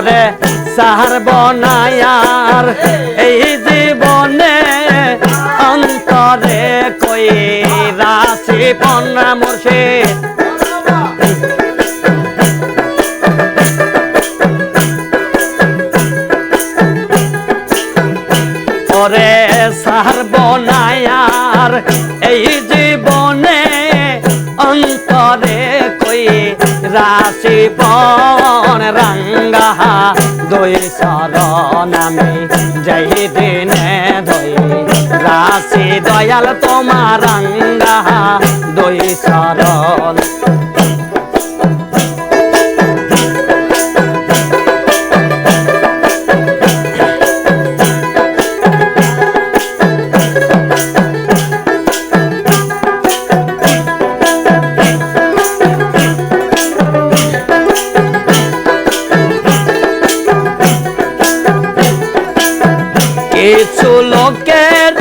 তরে সারব না আর এই জীবনে অন্তরে কই রাশি পন্না মুর্শিদ ওরে সারব না আর এই জীবনে অন্তরে কই রাশি পন রঙ্গা দুই শরণ আমি যেই দিনে ধই রাশি দয়াল তোমার রঙ্গা দুই শরণ কিছু লোকের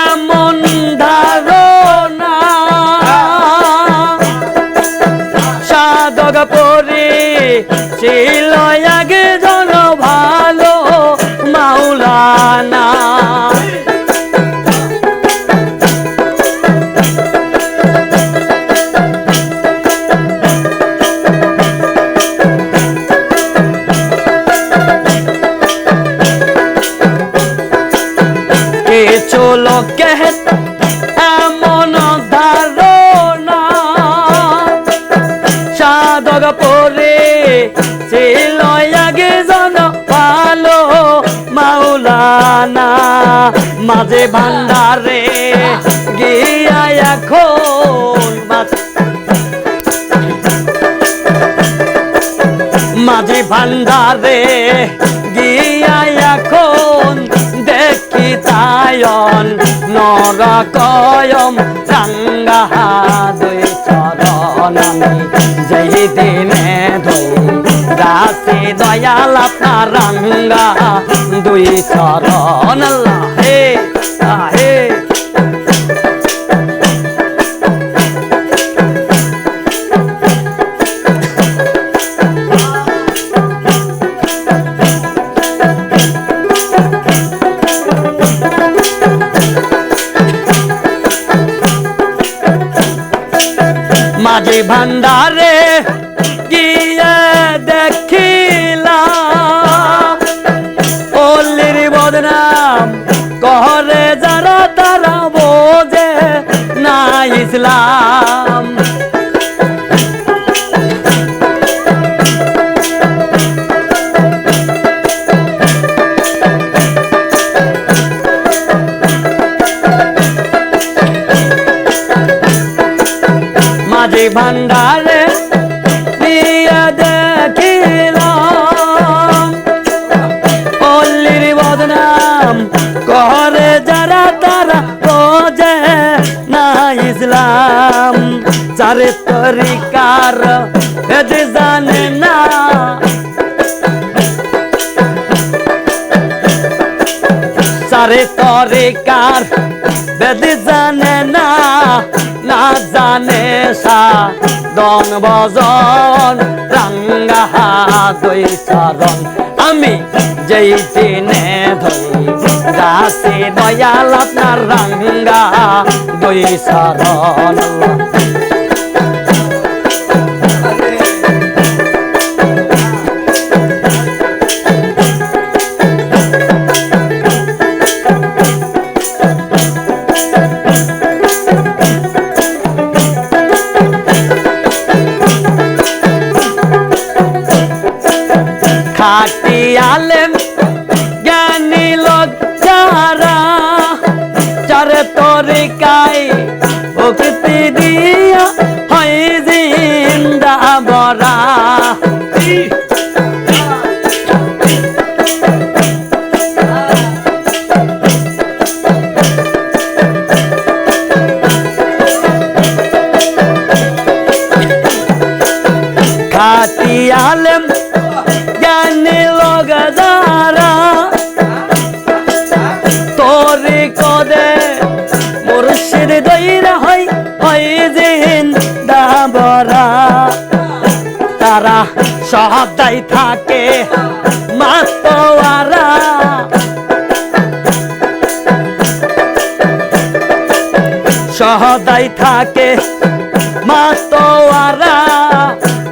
এমন ধারণা সাধক পরি ছিল একজন ভালো মাওলানা কিছু লোকের এমন ধারণা সাধক পরে ছিল একজন ভালো মাওলানা মাঝে ভান্ডারে গিয়া এখন মাঝে ভান্ডারে গিয়া এখন দেখি তায়ন নরকয়ম রঙ্গা দুই চরণ আমি যেই দিনে ধই রাশি দয়াল আপনার রঙ্গা দুই চরণ আল্লাহ হে হে মাঝে ভান্ডারে গিয়ে দেখিলাম অলির বদনাম করে যারা তারা বোঝে না ইসলাম মাঝে ভান্ডারে দিয়া দেখিলাম অলির বদনাম করে যারা তারা বোঝে না ইসলাম চারে তরিকার ভেদ জানে না চারে তরিকার ভেদ জানে না না জানে সাধন ভজন রঙ্গা দুই চরণ আমি যেই দিনে ধই রাশি দয়াল আপনার রঙ্গা দুই চরণ খাটি আলেম জ্ঞানী লোক যারা চারে তরিকায় ভক্তি দিয়া হয় জিন্দা বরা খাটি আলেম জ্ঞানী লোক যারা তোরে কদে মুর্শিদ দইরা হয় জিন্দা বরা যারা সদাই থাকে মাতোয়ারা সদাই থাকে মাতোয়ারা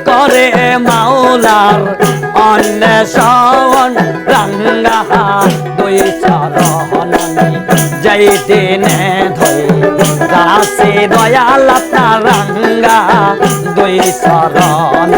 করে মাওলার অন্বেষণ রাঙ্গা দুই চরণ যেই দিনে ধই রাসে দয়াল আপনার রাঙ্গা দুই চরণ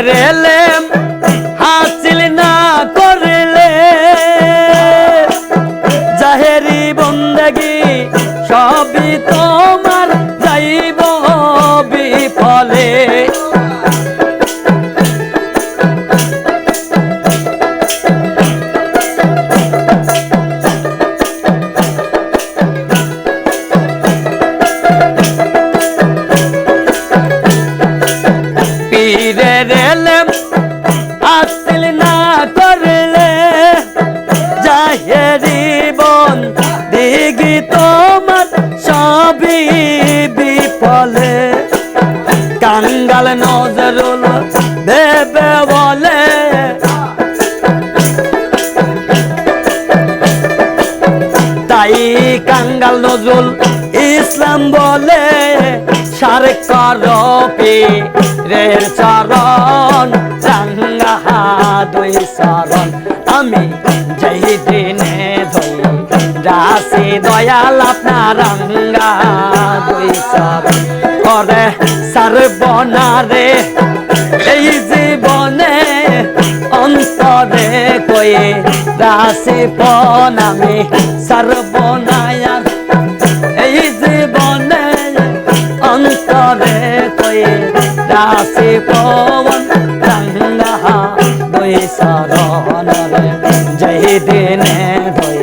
রেলেম হাসিল না করলে জাহেরি বন্দেগি সবই তোমার যাইব বিফলে রেলেম হাসিল না করলে জাহেরি বন দিগি তোমার সবই বিফলে কাঙ্গাল নজরুল দেবে বলে তাই কাঙ্গাল নজরুল ইসলাম বলে সার করপি রের চরণ রাঙ্গা দুই চরণ আমি যেই দিনে ধই রাসে দয়াল আপনার রাঙ্গা দুই চরণ করে সর্বনারে এই জীবনে অন্তরে কয়ে রাসে পন আমি সর্বনায়ার এই জীবনে অন্তরে কয়ে রাসে পবন রাঙ্গা দুই চরণ যেই দিনে ধই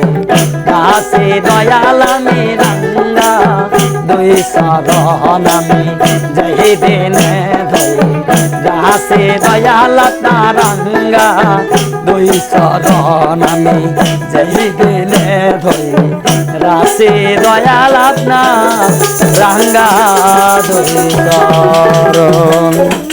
রাসে দয়াল আমি রাঙ্গা দুই চরণ আমি যেই দিনে ধই রাসে দয়াল আপনার রাঙ্গা দুই চরণ আমি যেই দিনে ধই রাসে দয়াল আপনার রাঙ্গা দুই চরণ।